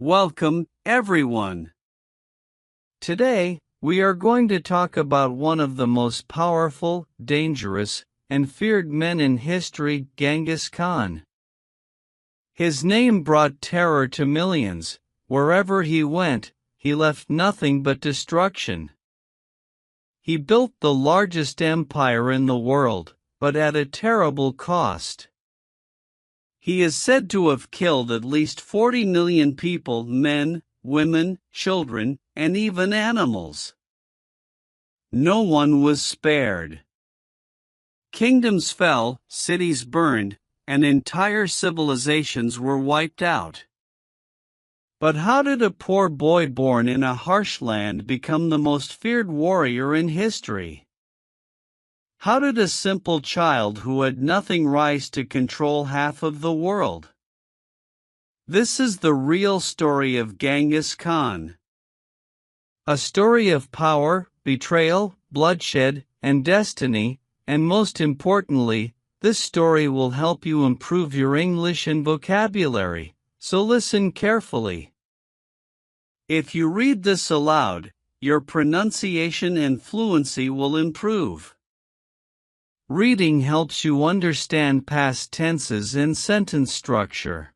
Welcome, everyone. Today, we are going to talk about one of the most powerful, dangerous, and feared men in history, Genghis Khan. His name brought terror to millions. Wherever he went, he left nothing but destruction. He built the largest empire in the world, but at a terrible cost. He is said to have killed at least 40 million people, men, women, children, and even animals. No one was spared. Kingdoms fell, cities burned, and entire civilizations were wiped out. But how did a poor boy born in a harsh land become the most feared warrior in history? How did a simple child who had nothing rise to control half of the world? This is the real story of Genghis Khan. A story of power, betrayal, bloodshed, and destiny, and most importantly, this story will help you improve your English and vocabulary, so listen carefully. If you read this aloud, your pronunciation and fluency will improve. Reading helps you understand past tenses and sentence structure.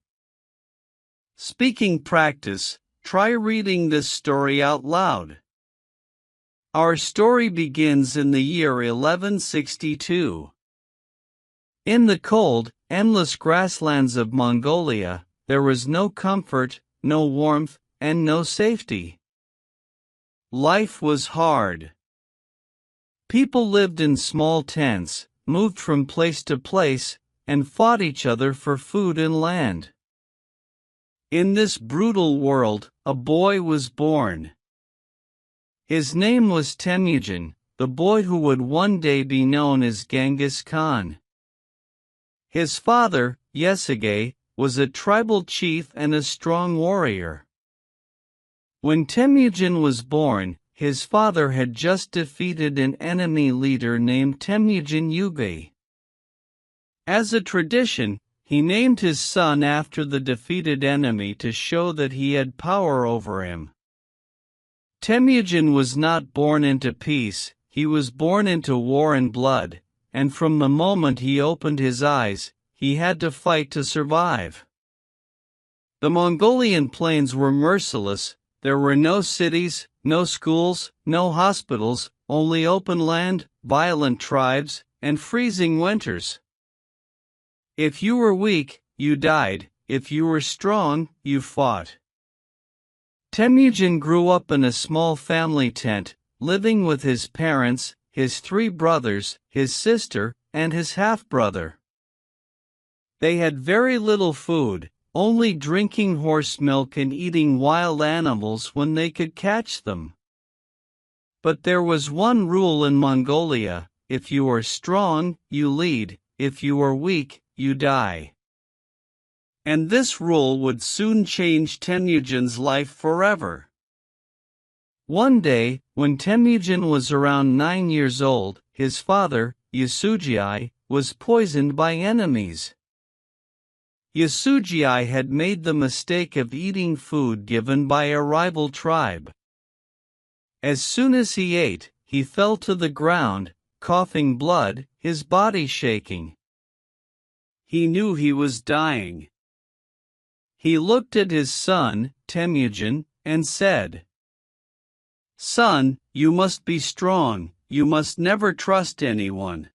Speaking practice, try reading this story out loud. Our story begins in the year 1162. In the cold, endless grasslands of Mongolia, there was no comfort, no warmth, and no safety. Life was hard. People lived in small tents, moved from place to place, and fought each other for food and land. In this brutal world, a boy was born. His name was Temujin, the boy who would one day be known as Genghis Khan. His father, Yesige, was a tribal chief and a strong warrior. When Temujin was born, his father had just defeated an enemy leader named Temujin Yuge. As a tradition, he named his son after the defeated enemy to show that he had power over him. Temujin was not born into peace, he was born into war and blood, and from the moment he opened his eyes, he had to fight to survive. The Mongolian plains were merciless. There were no cities, no schools, no hospitals, only open land, violent tribes, and freezing winters. If you were weak, you died. If you were strong, you fought. Temujin grew up in a small family tent, living with his parents, his 3 brothers, his sister, and his half-brother. They had very little food, only drinking horse milk and eating wild animals when they could catch them. But there was one rule in Mongolia: if you are strong, you lead; if you are weak, you die. And this rule would soon change Temujin's life forever. One day, when Temujin was around 9 years old, his father, Yesugei, was poisoned by enemies. Yesugei had made the mistake of eating food given by a rival tribe. As soon as he ate, he fell to the ground, coughing blood, his body shaking. He knew he was dying. He looked at his son, Temujin, and said, "Son, you must be strong, you must never trust anyone.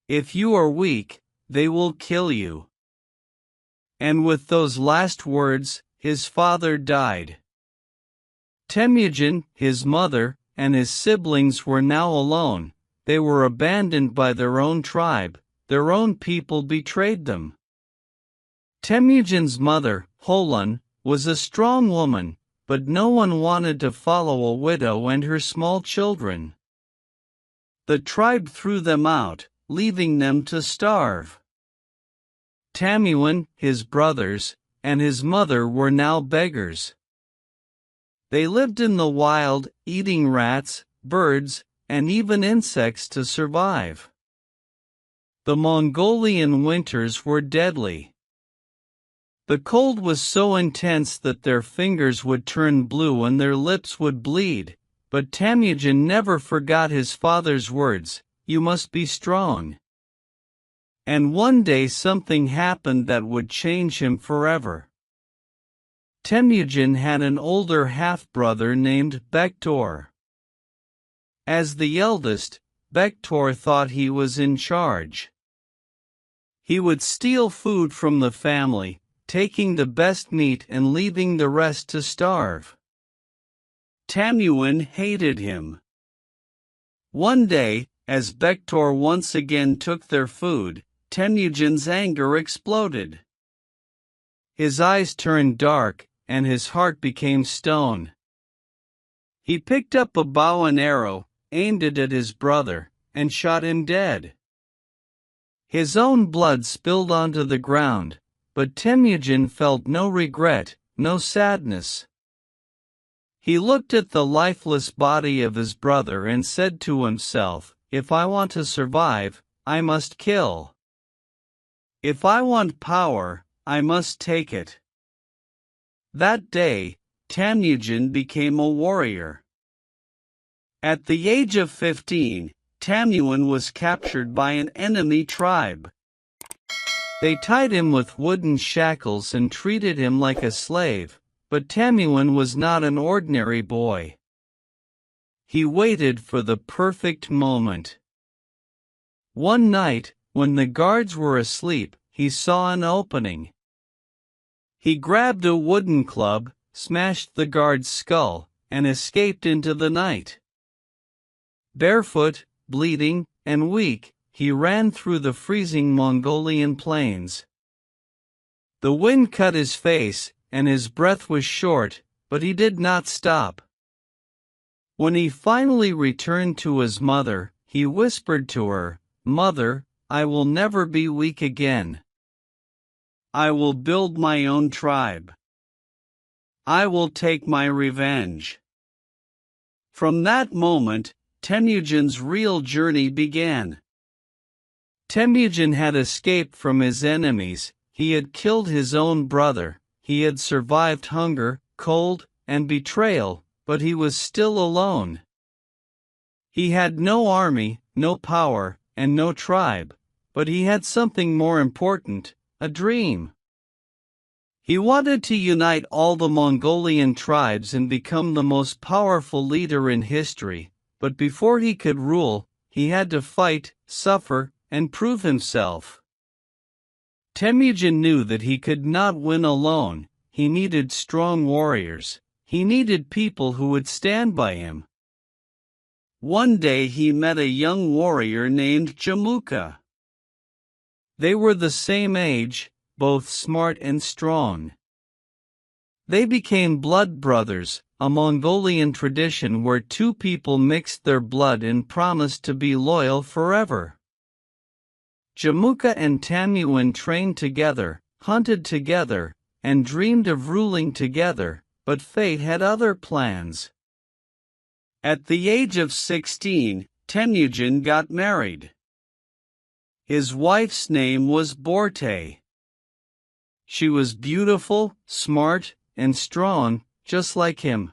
If you are weak, they will kill you." And with those last words, his father died. Temujin, his mother, and his siblings were now alone. They were abandoned by their own tribe. Their own people betrayed them. Temujin's mother, Holun, was a strong woman, but no one wanted to follow a widow and her small children. The tribe threw them out, leaving them to starve. Temujin, his brothers, and his mother were now beggars. They lived in the wild, eating rats, birds, and even insects to survive. The Mongolian winters were deadly. The cold was so intense that their fingers would turn blue and their lips would bleed, but Temujin never forgot his father's words, "You must be strong." And one day something happened that would change him forever. Temujin had an older half-brother named Bektor. As the eldest, Bektor thought he was in charge. He would steal food from the family, taking the best meat and leaving the rest to starve. Temujin hated him. One day, as Bektor once again took their food, Temujin's anger exploded. His eyes turned dark, and his heart became stone. He picked up a bow and arrow, aimed it at his brother, and shot him dead. His own blood spilled onto the ground, but Temujin felt no regret, no sadness. He looked at the lifeless body of his brother and said to himself, "If I want to survive, I must kill. If I want power, I must take it." That day, Temujin became a warrior. At the age of 15, Temujin was captured by an enemy tribe. They tied him with wooden shackles and treated him like a slave, but Temujin was not an ordinary boy. He waited for the perfect moment. One night, when the guards were asleep, he saw an opening. He grabbed a wooden club, smashed the guard's skull, and escaped into the night. Barefoot, bleeding, and weak, he ran through the freezing Mongolian plains. The wind cut his face, and his breath was short, but he did not stop. When he finally returned to his mother, he whispered to her, "Mother, I will never be weak again. I will build my own tribe. I will take my revenge." From that moment, Temujin's real journey began. Temujin had escaped from his enemies, he had killed his own brother, he had survived hunger, cold, and betrayal, but he was still alone. He had no army, no power, and no tribe, but he had something more important, a dream. He wanted to unite all the Mongolian tribes and become the most powerful leader in history, but before he could rule, he had to fight, suffer, and prove himself. Temujin knew that he could not win alone, he needed strong warriors, he needed people who would stand by him. One day he met a young warrior named Jamuka. They were the same age, both smart and strong. They became blood brothers, a Mongolian tradition where two people mixed their blood and promised to be loyal forever. Jamuka and Temujin trained together, hunted together, and dreamed of ruling together, but fate had other plans. At the age of 16, Temujin got married. His wife's name was Borte. She was beautiful, smart, and strong, just like him.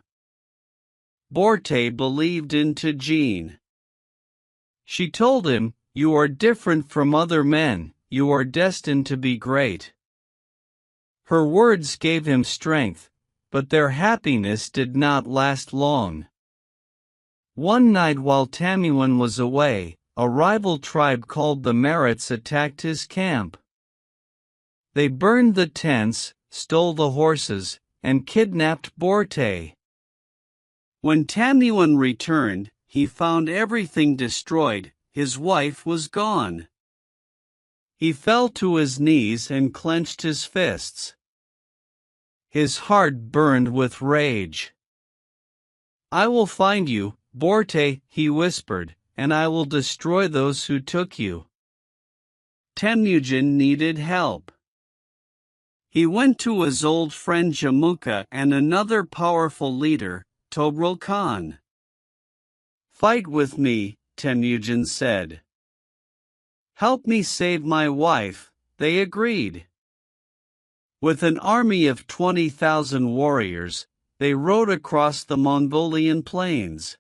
Borte believed in Tajin. She told him, "You are different from other men, you are destined to be great." Her words gave him strength, but their happiness did not last long. One night while Temujin was away, a rival tribe called the Marits attacked his camp. They burned the tents, stole the horses, and kidnapped Borte. When Temujin returned, he found everything destroyed, his wife was gone. He fell to his knees and clenched his fists. His heart burned with rage. "I will find you, Borte," he whispered, "and I will destroy those who took you." Temujin needed help. He went to his old friend Jamuka and another powerful leader, Genghis Khan. "Fight with me," Temujin said. "Help me save my wife," they agreed. With an army of 20,000 warriors, they rode across the Mongolian plains.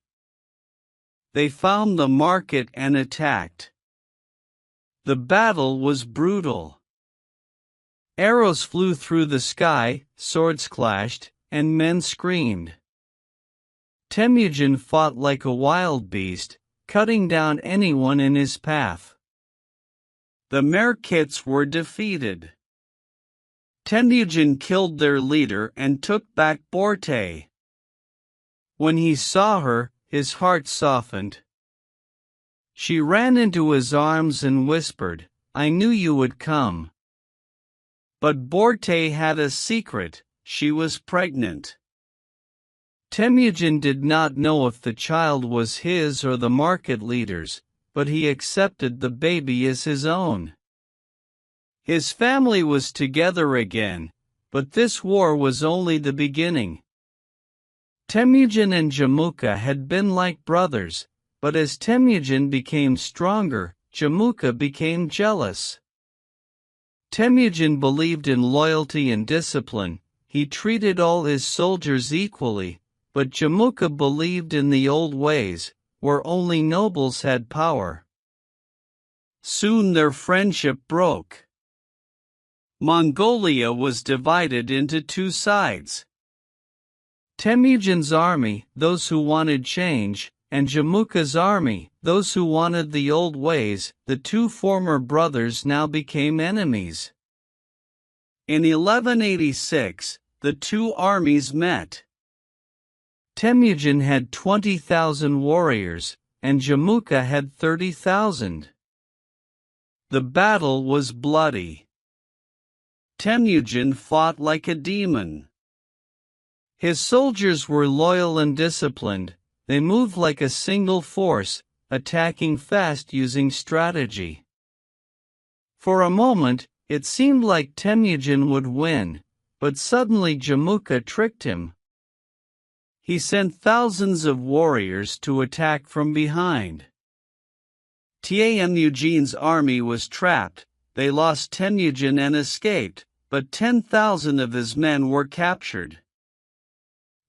They found the market and attacked. The battle was brutal. Arrows flew through the sky, swords clashed, and men screamed. Temujin fought like a wild beast, cutting down anyone in his path. The Merkits were defeated. Temujin killed their leader and took back Borte. When he saw her, his heart softened. She ran into his arms and whispered, "I knew you would come." But Borte had a secret: she was pregnant. Temujin did not know if the child was his or the market leader's, but he accepted the baby as his own. His family was together again, but this war was only the beginning. Temujin and Jamuka had been like brothers, but as Temujin became stronger, Jamuka became jealous. Temujin believed in loyalty and discipline. He treated all his soldiers equally, but Jamuka believed in the old ways, where only nobles had power. Soon their friendship broke. Mongolia was divided into two sides. Temujin's army, those who wanted change, and Jamuka's army, those who wanted the old ways. The two former brothers now became enemies. In 1186, the two armies met. Temujin had 20,000 warriors, and Jamuka had 30,000. The battle was bloody. Temujin fought like a demon. His soldiers were loyal and disciplined. They moved like a single force, attacking fast using strategy. For a moment, it seemed like Temujin would win, but suddenly Jamuka tricked him. He sent thousands of warriors to attack from behind. Temujin's army was trapped. They lost Temujin and escaped, but 10,000 of his men were captured.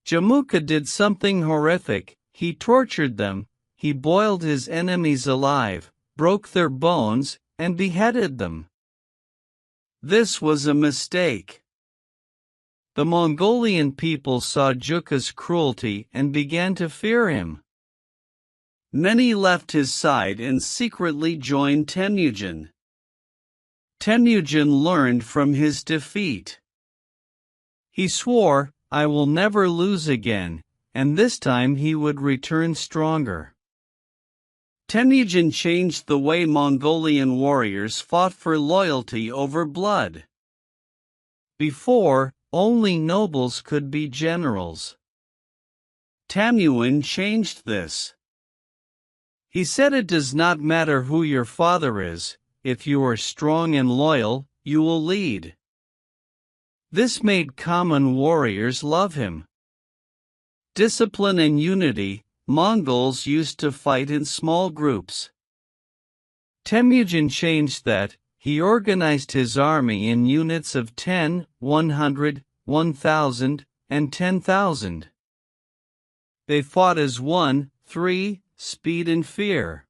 Jamuka did something horrific. He tortured them. He boiled his enemies alive, broke their bones, and beheaded them. This was a mistake. The Mongolian people saw Jamuka's cruelty and began to fear him. Many left his side and secretly joined Temujin. Temujin learned from his defeat. He swore, "I will never lose again," and this time he would return stronger. Temujin changed the way Mongolian warriors fought for loyalty over blood. Before, only nobles could be generals. Temujin changed this. He said, "It does not matter who your father is, if you are strong and loyal, you will lead." This made common warriors love him. Discipline and unity. Mongols used to fight in small groups. Temujin changed that. He organized his army in units of 10, 100, 1,000, and 10,000. They fought as one, speed and fear.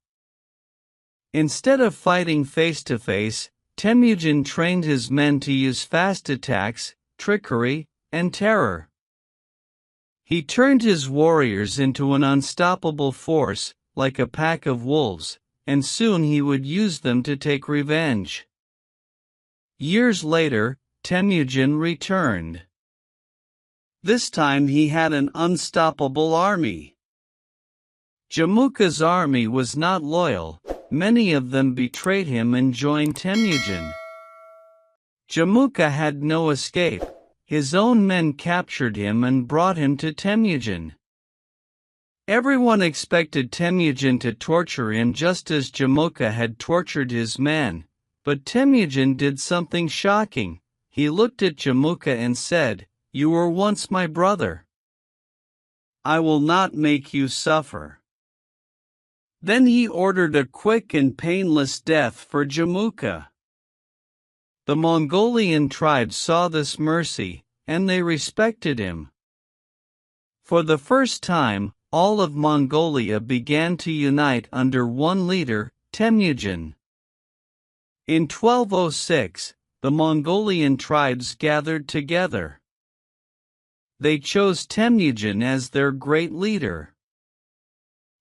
Instead of fighting face-to-face, Temujin trained his men to use fast attacks, trickery, and terror. He turned his warriors into an unstoppable force, like a pack of wolves, and soon he would use them to take revenge. Years later, Temujin returned. This time he had an unstoppable army. Jamuka's army was not loyal. Many of them betrayed him and joined Temujin. Jamuka had no escape. His own men captured him and brought him to Temujin. Everyone expected Temujin to torture him just as Jamuka had tortured his men, but Temujin did something shocking. He looked at Jamuka and said, "You were once my brother. I will not make you suffer." Then he ordered a quick and painless death for Jamuka. The Mongolian tribes saw this mercy, and they respected him. For the first time, all of Mongolia began to unite under one leader, Temujin. In 1206, the Mongolian tribes gathered together. They chose Temujin as their great leader.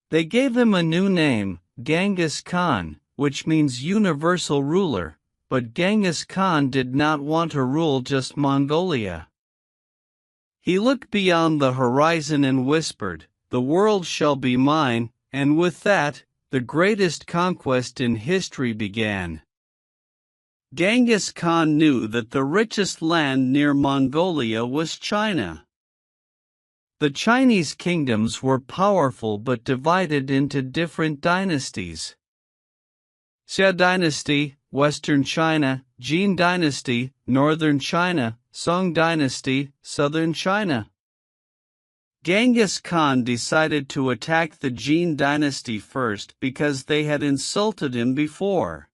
They gave him a new name, Genghis Khan, which means universal ruler, but Genghis Khan did not want to rule just Mongolia. He looked beyond the horizon and whispered, "The world shall be mine," and with that, the greatest conquest in history began. Genghis Khan knew that the richest land near Mongolia was China. The Chinese kingdoms were powerful but divided into different dynasties. Xia Dynasty, Western China; Jin Dynasty, Northern China; Song Dynasty, Southern China. Genghis Khan decided to attack the Jin Dynasty first because they had insulted him before.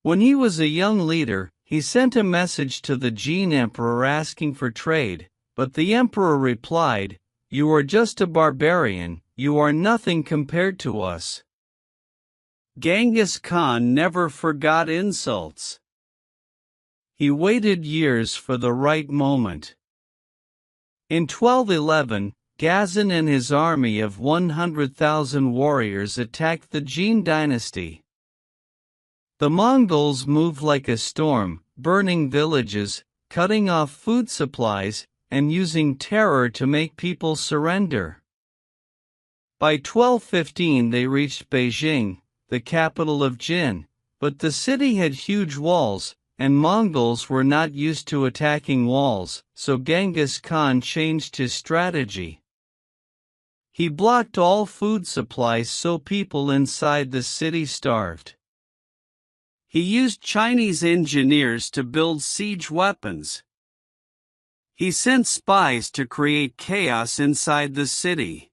When he was a young leader, he sent a message to the Jin emperor asking for trade, but the emperor replied, "You are just a barbarian, you are nothing compared to us." Genghis Khan never forgot insults. He waited years for the right moment. In 1211, Ghazan and his army of 100,000 warriors attacked the Jin dynasty. The Mongols moved like a storm, burning villages, cutting off food supplies, and using terror to make people surrender. By 1215 they reached Beijing, the capital of Jin, but the city had huge walls, and Mongols were not used to attacking walls, so Genghis Khan changed his strategy. He blocked all food supplies so people inside the city starved. He used Chinese engineers to build siege weapons. He sent spies to create chaos inside the city.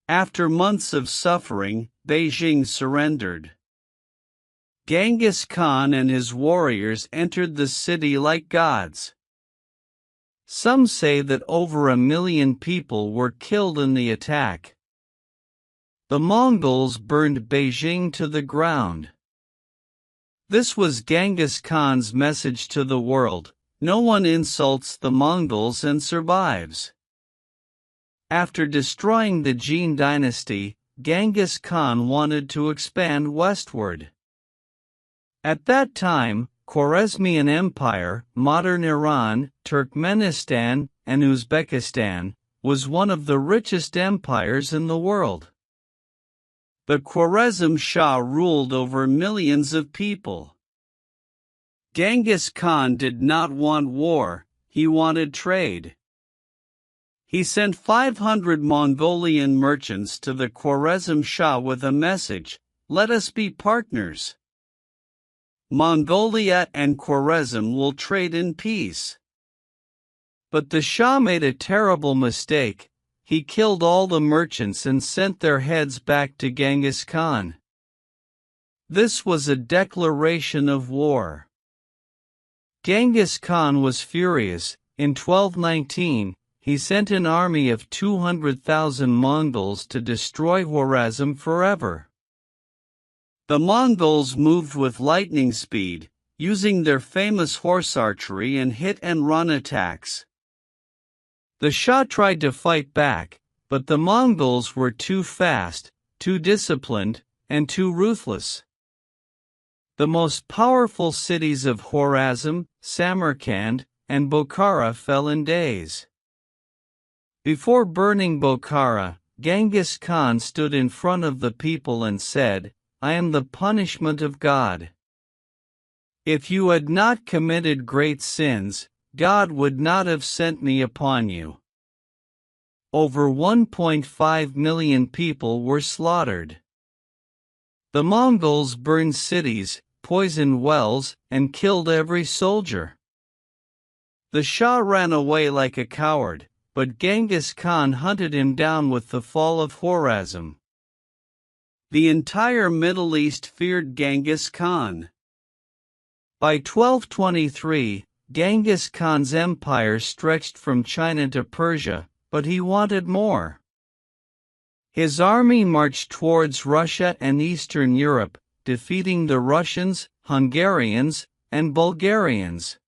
After months of suffering, Beijing surrendered. Genghis Khan and his warriors entered the city like gods. Some say that over 1 million people were killed in the attack. The Mongols burned Beijing to the ground. This was Genghis Khan's message to the world: no one insults the Mongols and survives. After destroying the Jin dynasty, Genghis Khan wanted to expand westward. At that time, Khwarezmian Empire, modern Iran, Turkmenistan, and Uzbekistan, was one of the richest empires in the world. The Khwarezm Shah ruled over millions of people. Genghis Khan did not want war, he wanted trade. He sent 500 Mongolian merchants to the Khwarezm Shah with a message: "Let us be partners. Mongolia and Khwarezm will trade in peace." But the Shah made a terrible mistake. He killed all the merchants and sent their heads back to Genghis Khan. This was a declaration of war. Genghis Khan was furious. In 1219, he sent an army of 200,000 Mongols to destroy Khwarezm forever. The Mongols moved with lightning speed, using their famous horse archery and hit-and-run attacks. The Shah tried to fight back, but the Mongols were too fast, too disciplined, and too ruthless. The most powerful cities of Khwarezm, Samarkand, and Bokhara fell in days. Before burning Bokhara, Genghis Khan stood in front of the people and said, "I am the punishment of God. If you had not committed great sins, God would not have sent me upon you." Over 1.5 million people were slaughtered. The Mongols burned cities, poisoned wells, and killed every soldier. The Shah ran away like a coward, but Genghis Khan hunted him down with the fall of Khwarezm. The entire Middle East feared Genghis Khan. By 1223, Genghis Khan's empire stretched from China to Persia, but he wanted more. His army marched towards Russia and Eastern Europe, defeating the Russians, Hungarians, and Bulgarians.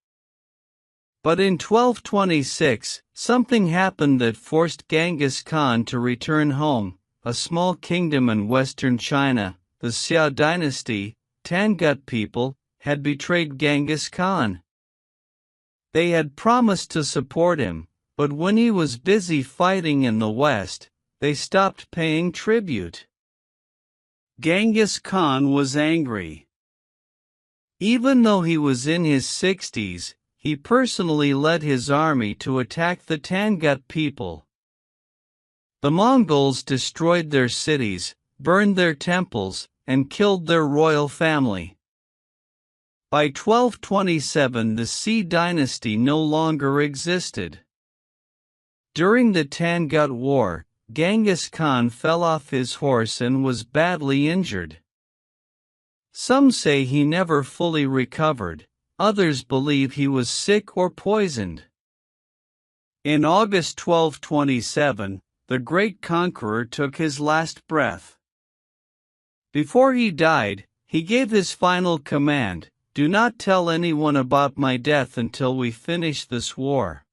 But in 1226, something happened that forced Genghis Khan to return home. A small kingdom in western China, the Xia dynasty, Tangut people, had betrayed Genghis Khan. They had promised to support him, but when he was busy fighting in the west, they stopped paying tribute. Genghis Khan was angry. Even though he was in his 60s, he personally led his army to attack the Tangut people. The Mongols destroyed their cities, burned their temples, and killed their royal family. By 1227, the Xi dynasty no longer existed. During the Tangut War, Genghis Khan fell off his horse and was badly injured. Some say he never fully recovered, others believe he was sick or poisoned. In August 1227, the great conqueror took his last breath. Before he died, he gave his final command: "Do not tell anyone about my death until we finish this war."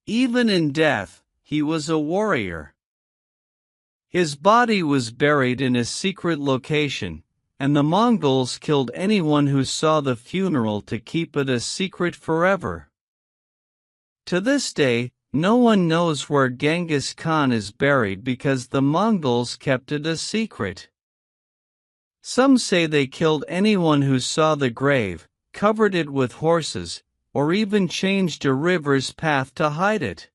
Even in death, he was a warrior. His body was buried in a secret location, and the Mongols killed anyone who saw the funeral to keep it a secret forever. To this day, no one knows where Genghis Khan is buried because the Mongols kept it a secret. Some say they killed anyone who saw the grave, covered it with horses, or even changed a river's path to hide it.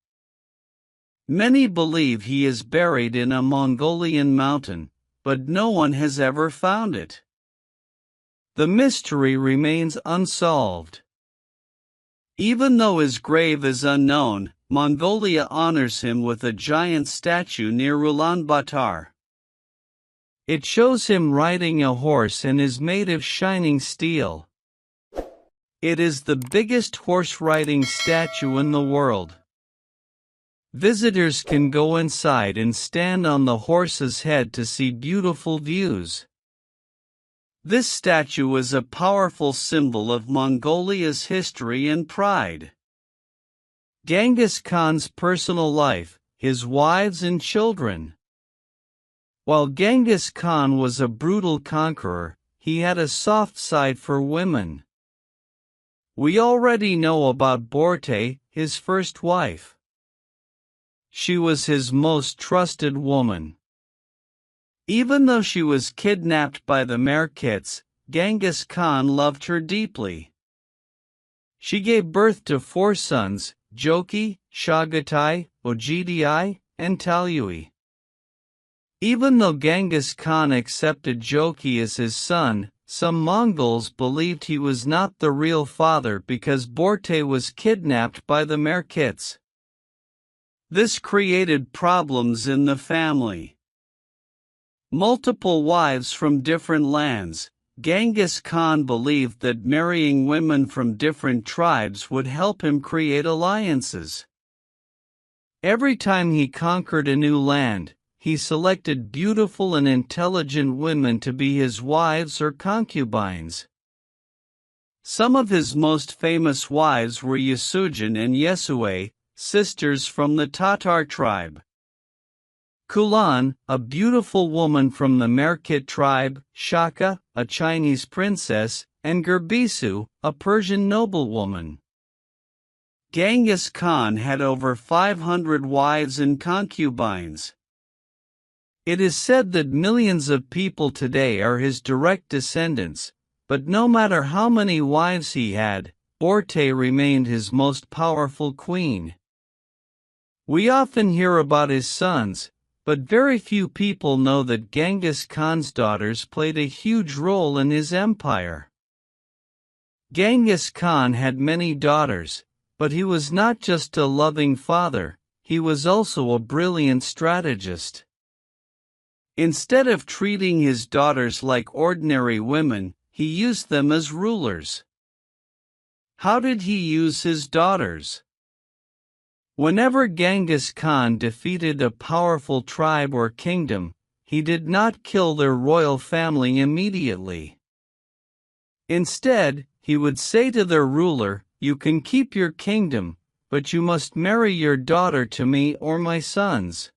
Many believe he is buried in a Mongolian mountain, but no one has ever found it. The mystery remains unsolved. Even though his grave is unknown, Mongolia honors him with a giant statue near Ulaanbaatar. It shows him riding a horse and is made of shining steel. It is the biggest horse-riding statue in the world. Visitors can go inside and stand on the horse's head to see beautiful views. This statue is a powerful symbol of Mongolia's history and pride. Genghis Khan's personal life, his wives and children. While Genghis Khan was a brutal conqueror, he had a soft side for women. We already know about Borte, his first wife. She was his most trusted woman. Even though she was kidnapped by the Merkits, Genghis Khan loved her deeply. She gave birth to 4 sons, Joki, Chagatai, Ogidi, and Talui. Even though Genghis Khan accepted Joki as his son, some Mongols believed he was not the real father because Borte was kidnapped by the Merkits. This created problems in the family. Multiple wives from different lands. Genghis Khan believed that marrying women from different tribes would help him create alliances. Every time he conquered a new land, he selected beautiful and intelligent women to be his wives or concubines. Some of his most famous wives were Yasujin and Yesue, sisters from the Tatar tribe. Kulan, a beautiful woman from the Merkit tribe, Shaka, a Chinese princess, and Gerbisu, a Persian noblewoman. Genghis Khan had over 500 wives and concubines. It is said that millions of people today are his direct descendants, but no matter how many wives he had, Borte remained his most powerful queen. We often hear about his sons, but very few people know that Genghis Khan's daughters played a huge role in his empire. Genghis Khan had many daughters, but he was not just a loving father, he was also a brilliant strategist. Instead of treating his daughters like ordinary women, he used them as rulers. How did he use his daughters? Whenever Genghis Khan defeated a powerful tribe or kingdom, he did not kill their royal family immediately. Instead, he would say to their ruler, "You can keep your kingdom, but you must marry your daughter to me or my sons."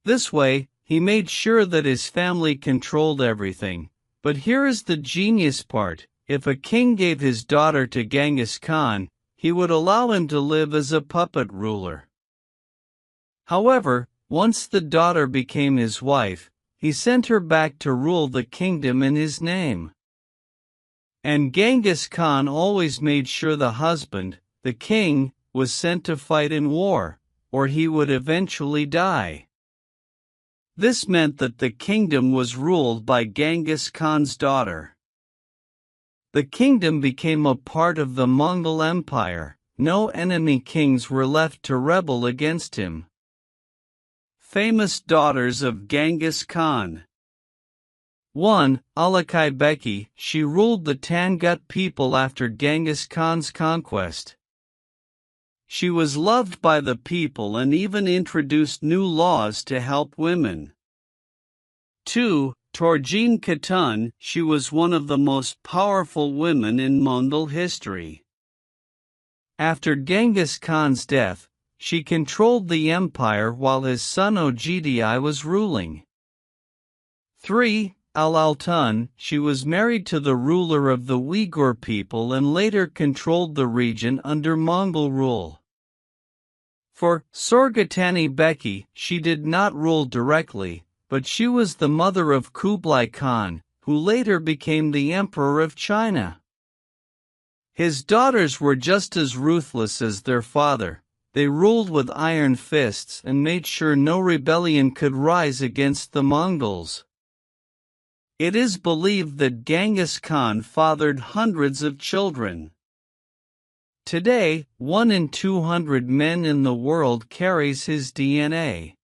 This way, he made sure that his family controlled everything. But here is the genius part: if a king gave his daughter to Genghis Khan, he would allow him to live as a puppet ruler. However, once the daughter became his wife, he sent her back to rule the kingdom in his name. And Genghis Khan always made sure the husband, the king, was sent to fight in war, or he would eventually die. This meant that the kingdom was ruled by Genghis Khan's daughter. The kingdom became a part of the Mongol Empire. No enemy kings were left to rebel against him. Famous daughters of Genghis Khan. 1. Alakai Beki. She ruled the Tangut people after Genghis Khan's conquest. She was loved by the people and even introduced new laws to help women. 2. Torjin Khatun. She was one of the most powerful women in Mongol history. After Genghis Khan's death, she controlled the empire while his son Ogdi was ruling. 3. Al-Altun. She was married to the ruler of the Uyghur people and later controlled the region under Mongol rule. 4. Sorgatani Beki. She did not rule directly, but she was the mother of Kublai Khan, who later became the emperor of China. His daughters were just as ruthless as their father. They ruled with iron fists and made sure no rebellion could rise against the Mongols. It is believed that Genghis Khan fathered hundreds of children. Today, 1 in 200 men in the world carries his DNA.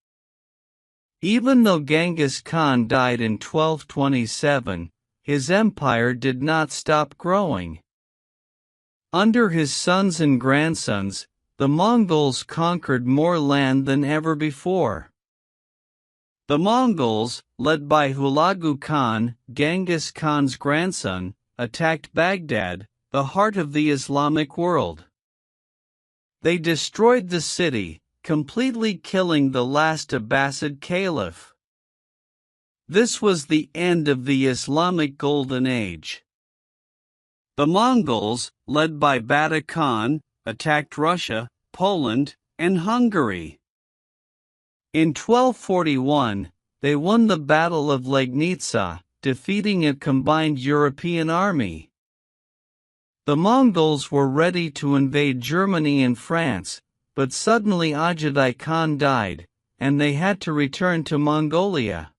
Even though Genghis Khan died in 1227, his empire did not stop growing. Under his sons and grandsons, the Mongols conquered more land than ever before. The Mongols, led by Hulagu Khan, Genghis Khan's grandson, attacked Baghdad, the heart of the Islamic world. They destroyed the city, completely killing the last Abbasid caliph. This was the end of the Islamic Golden Age. The Mongols, led by Bata Khan, attacked Russia, Poland, and Hungary. In 1241, they won the Battle of Legnica, defeating a combined European army. The Mongols were ready to invade Germany and France, but suddenly Ogdi Khan died, and they had to return to Mongolia.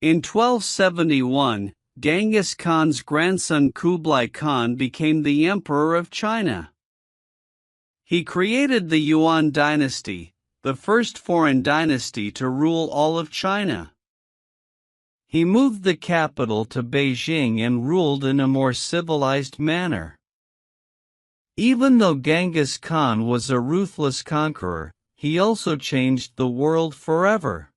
In 1271, Genghis Khan's grandson Kublai Khan became the emperor of China. He created the Yuan dynasty, the first foreign dynasty to rule all of China. He moved the capital to Beijing and ruled in a more civilized manner. Even though Genghis Khan was a ruthless conqueror, he also changed the world forever.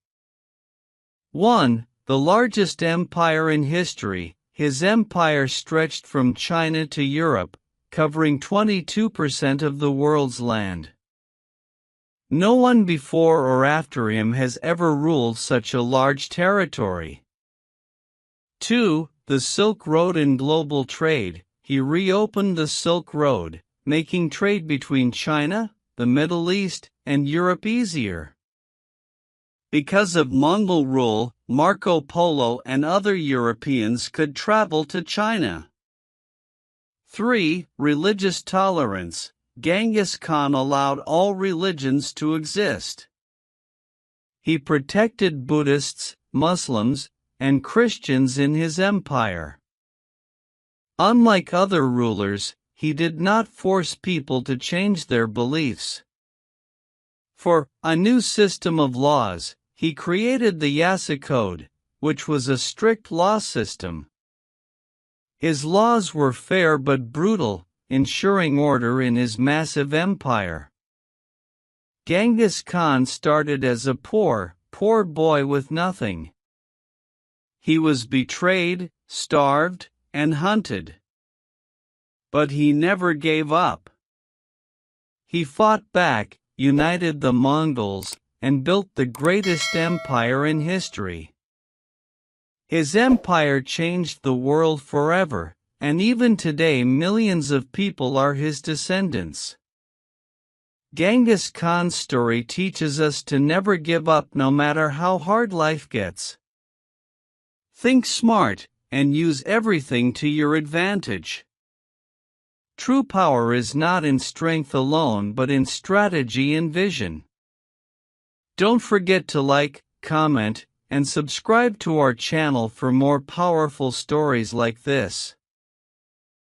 1. The largest empire in history. His empire stretched from China to Europe, covering 22% of the world's land. No one before or after him has ever ruled such a large territory. 2. The Silk Road and global trade. He reopened the Silk Road, making trade between China, the Middle East, and Europe easier. Because of Mongol rule, Marco Polo and other Europeans could travel to China. 3. Religious tolerance. Genghis Khan allowed all religions to exist. He protected Buddhists, Muslims, and Christians in his empire. Unlike other rulers, he did not force people to change their beliefs. For a new system of laws, he created the Yasa Code, which was a strict law system. His laws were fair but brutal, ensuring order in his massive empire. Genghis Khan started as a poor boy with nothing. He was betrayed, starved, and hunted. But he never gave up. He fought back, united the Mongols, and built the greatest empire in history. His empire changed the world forever, and even today millions of people are his descendants. Genghis Khan's story teaches us to never give up no matter how hard life gets. Think smart, and use everything to your advantage. True power is not in strength alone but in strategy and vision. Don't forget to like, comment, and subscribe to our channel for more powerful stories like this.